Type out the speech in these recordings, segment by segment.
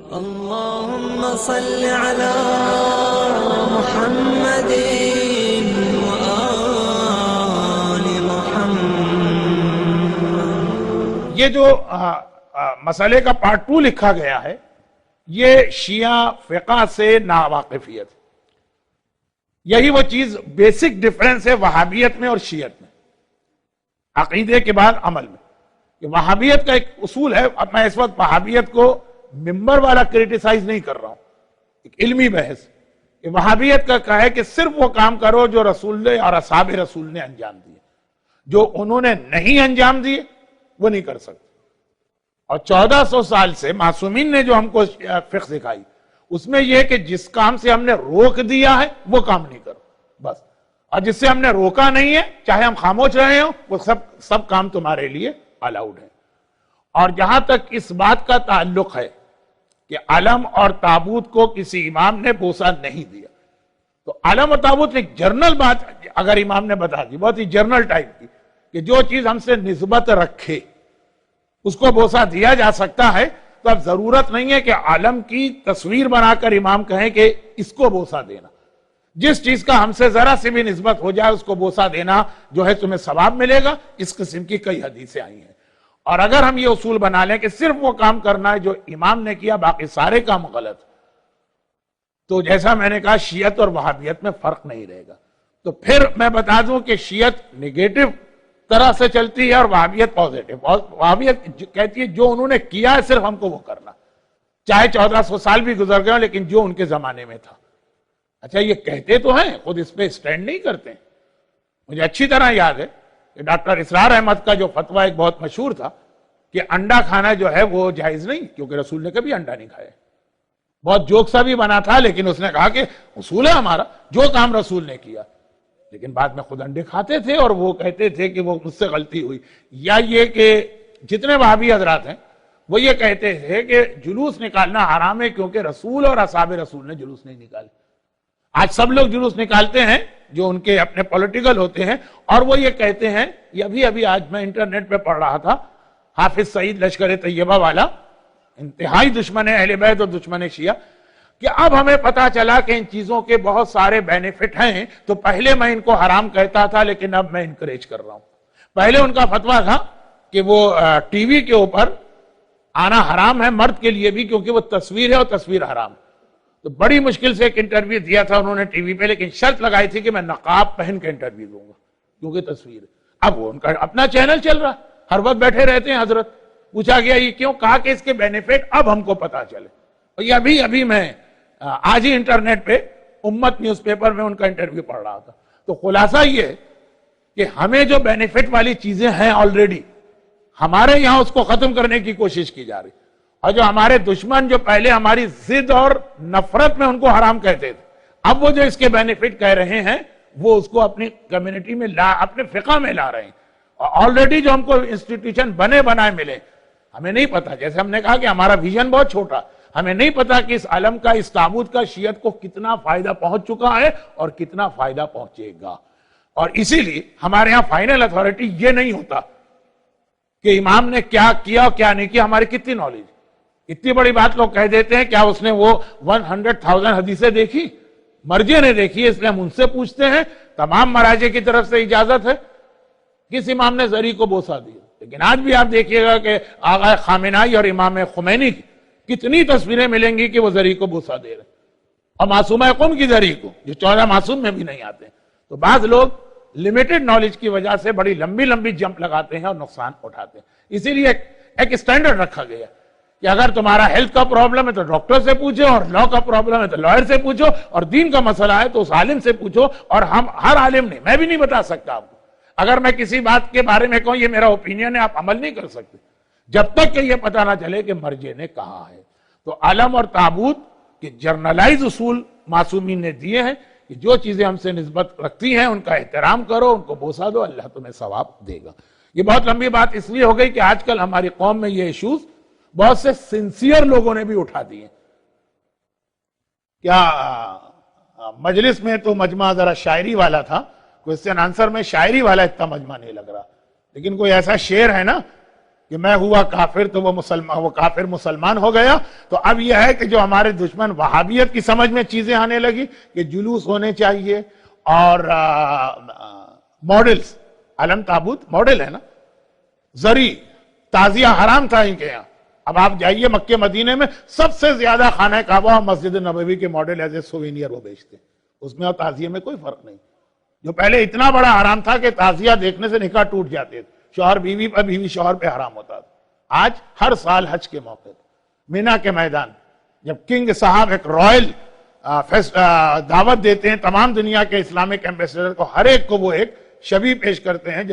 اللهم صل على محمد وآل محمد۔ یہ جو مسئلے کا پارٹ 2 لکھا گیا ہے یہ شیعہ فقہ سے ناواقفیت، یہی وہ چیز بیسک ڈیفرنس ہے وہابیت میں اور شیعت میں، عقیدے کے بعد عمل میں۔ کہ وہابیت کا ایک اصول ہے، اب میں اس وقت وہابیت کو ممبر والا کریٹیسائز نہیں کر رہا ہوں، ایک علمی بحث کہ وہابیت کا کہا ہے کہ صرف وہ کام کرو جو رسول اور اصحاب رسول نے انجام دیے، جو انہوں نے نہیں انجام دیے وہ نہیں کر سکتے۔ اور 1400 سال سے معصومین نے جو ہم کو فقہ سکھائی اس میں یہ کہ جس کام سے ہم نے روک دیا ہے وہ کام نہیں کرو بس، اور جس سے ہم نے روکا نہیں ہے چاہے ہم خاموش رہے ہوں وہ سب کام تمہارے لیے الاؤڈ ہے۔ اور جہاں تک اس بات کا تعلق ہے کہ علم اور تابوت کو کسی امام نے بوسہ نہیں دیا، تو علم اور تابوت ایک جرنل بات اگر امام نے بتا دی، بہت ہی جرنل ٹائپ کی، کہ جو چیز ہم سے نسبت رکھے اس کو بوسہ دیا جا سکتا ہے، تو اب ضرورت نہیں ہے کہ عالم کی تصویر بنا کر امام کہیں کہ اس کو بوسہ دینا۔ جس چیز کا ہم سے ذرا سے بھی نسبت ہو جائے اس کو بوسہ دینا جو ہے تمہیں ثواب ملے گا۔ اس قسم کی کئی حدیثیں آئی ہیں، اور اگر ہم یہ اصول بنا لیں کہ صرف وہ کام کرنا ہے جو امام نے کیا، باقی سارے کام غلط، تو جیسا میں نے کہا شیعت اور وہابیت میں فرق نہیں رہے گا۔ تو پھر میں بتا دوں کہ شیعت نگیٹو طرح سے چلتی ہے اور وہابیت پازیٹو۔ وہابیت کہتی ہے جو انہوں نے کیا ہے صرف ہم کو وہ کرنا، چاہے 1400 سال بھی گزر گئے لیکن جو ان کے زمانے میں تھا۔ اچھا یہ کہتے تو ہیں، خود اس پہ سٹینڈ نہیں کرتے۔ مجھے اچھی طرح یاد ہے کہ ڈاکٹر اسرار احمد کا جو فتویٰ ایک بہت مشہور تھا کہ انڈا کھانا جو ہے وہ جائز نہیں، کیونکہ رسول نے کبھی انڈا نہیں کھایا۔ بہت جوک سا بھی بنا تھا لیکن اس نے کہا کہ اصول ہے ہمارا، جو کام رسول نے کیا، لیکن بعد میں خود انڈے کھاتے تھے اور وہ کہتے تھے کہ وہ مجھ سے غلطی ہوئی۔ یا یہ کہ جتنے وہابی حضرات ہیں وہ یہ کہتے تھے کہ جلوس نکالنا حرام ہے کیونکہ رسول اور اصحاب رسول نے جلوس نہیں نکالے۔ آج سب لوگ جلوس نکالتے ہیں جو ان کے اپنے پولیٹیکل ہوتے ہیں، اور وہ یہ کہتے ہیں، یہ ابھی آج میں انٹرنیٹ پہ پڑھ رہا تھا، حافظ سعید لشکر طیبہ والا، انتہائی دشمن اہل بیت اور دشمن شیعہ، کہ اب ہمیں پتا چلا کہ ان چیزوں کے بہت سارے بینیفٹ ہیں، تو پہلے میں ان کو حرام کہتا تھا لیکن اب میں انکریج کر رہا ہوں۔ پہلے ان کا فتویٰ تھا کہ وہ ٹی وی کے اوپر آنا حرام ہے مرد کے لیے بھی کیونکہ وہ تصویر ہے اور تصویر حرام ہے۔ تو بڑی مشکل سے ایک انٹرویو دیا تھا انہوں نے ٹی وی پہ، لیکن شرط لگائی تھی کہ میں نقاب پہن کے انٹرویو دوں گا کیونکہ تصویر ہے۔ اب وہ ان کا اپنا چینل چل رہا، ہر وقت بیٹھے رہتے ہیں حضرت۔ پوچھا گیا یہ کیوں؟ کہا کہ اس کے بینیفٹ اب ہم کو پتا چلے۔ اور یہ ابھی میں آج ہی انٹرنیٹ پہ امت نیوز پیپر میں ان کا انٹرویو پڑھ رہا تھا۔ تو خلاصہ یہ ہے کہ ہمیں جو بینیفٹ والی چیزیں ہیں آلریڈی، ہمارے یہاں اس کو ختم کرنے کی کوشش کی جا رہی، اور جو ہمارے دشمن جو پہلے ہماری ضد اور نفرت میں ان کو حرام کہتے تھے، اب وہ جو اس کے بینیفٹ کہہ رہے ہیں وہ اس کو اپنی کمیونٹی میں اپنے فقہ میں لا رہے ہیں۔ اور آلریڈی جو ہم کو انسٹیٹیوشن بنائے ملے، ہمیں نہیں پتا، جیسے ہم نے کہا کہ ہمارا ویژن بہت چھوٹا، ہمیں نہیں پتا کہ اس علم کا، اس تابوت کا شیعت کو کتنا فائدہ پہنچ چکا ہے اور کتنا فائدہ پہنچے گا۔ اور اسی لیے ہمارے ہاں فائنل اتھارٹی یہ نہیں ہوتا کہ امام نے کیا کیا اور کیا نہیں کیا، ہماری کتنی نالج۔ اتنی بڑی بات لوگ کہہ دیتے ہیں، کیا اس نے وہ 100,000 حدیثیں دیکھی؟ مرجع نے دیکھی ہے، اس لیے ہم ان سے پوچھتے ہیں۔ تمام مراجع کی طرف سے اجازت ہے، کس امام نے زری کو بوسہ دیا؟ لیکن آج بھی آپ دیکھیے گا کہ آغا خامنائی اور امام خمینی کی کتنی تصویریں ملیں گی کہ وہ زری کو بوسہ دے رہے ہیں، اور معصومہ قم کی زری کو جو 14 معصوم میں بھی نہیں آتے۔ تو بعض لوگ لمیٹڈ نالج کی وجہ سے بڑی لمبی جمپ لگاتے ہیں اور نقصان اٹھاتے ہیں۔ اسی لیے ایک سٹینڈرڈ رکھا گیا کہ اگر تمہارا ہیلتھ کا پرابلم ہے تو ڈاکٹر سے پوچھو، اور لا کا پرابلم ہے تو لائر سے پوچھو، اور دین کا مسئلہ ہے تو اس عالم سے پوچھو۔ اور ہم ہر عالم نہیں، میں بھی نہیں بتا سکتا آپ کو، اگر میں کسی بات کے بارے میں کہوں یہ میرا اوپینین ہے، آپ عمل نہیں کر سکتے جب تک کہ یہ پتہ نہ چلے کہ مرجع نے کہا ہے۔ تو علم اور تابوت کے جرنلائز اصول معصومین نے دیے ہیں کہ جو چیزیں ہم سے نسبت رکھتی ہیں ان کا احترام کرو، ان کو بوسہ دو، اللہ تمہیں ثواب دے گا۔ یہ بہت لمبی بات اس لیے ہو گئی کہ آج کل ہماری قوم میں یہ ایشوز بہت سے سنسیئر لوگوں نے بھی اٹھا دیے۔ کیا مجلس میں تو مجمع ذرا شاعری والا تھا، کوئسچن آنسر میں شاعری والا اتنا مجمع نہیں لگ رہا، لیکن کوئی ایسا شعر ہے نا کہ میں ہوا کافر تو وہ کافر مسلمان ہو گیا. تو اب یہ ہے کہ جو ہمارے دشمن وہابیت کی سمجھ میں چیزیں آنے لگی کہ جلوس ہونے چاہیے اور ماڈلز، علم تابوت ماڈل ہے نا، زری تعزیہ حرام تھا ان کے یہاں. اب آپ جائیے مکے مدینے میں سب سے زیادہ خانہ کعبہ اور مسجد نبوی کے ماڈل ایز اے سووینئر وہ بیچتے ہیں. اس میں اور تعزیہ میں کوئی فرق نہیں. جو پہلے اتنا بڑا حرام تھا کہ تعزیہ دیکھنے سے نکاح ٹوٹ جاتے تھے، شوہر بیوی پر، بیوی شوہر پہ حرام ہوتا تھا. آج ہر سال حج کے موقع پر مینا کے میدان جب کنگ صاحب ایک رائل دعوت دیتے ہیں تمام دنیا کے اسلامک ایمبیسڈر کو، ہر ایک کو وہ ایک شبیہ پیش کرتے ہیں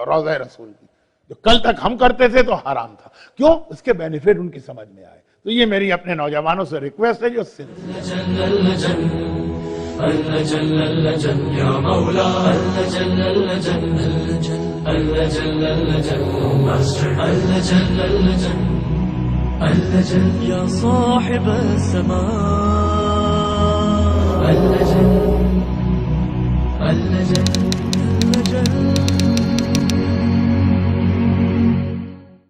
روضہ رسول کی. جو کل تک ہم کرتے تھے تو حرام تھا. کیوں؟ اس کے بینیفٹ ان کی سمجھ میں آئے. تو یہ میری اپنے نوجوانوں سے ریکویسٹ ہے جو يا صاحب السماء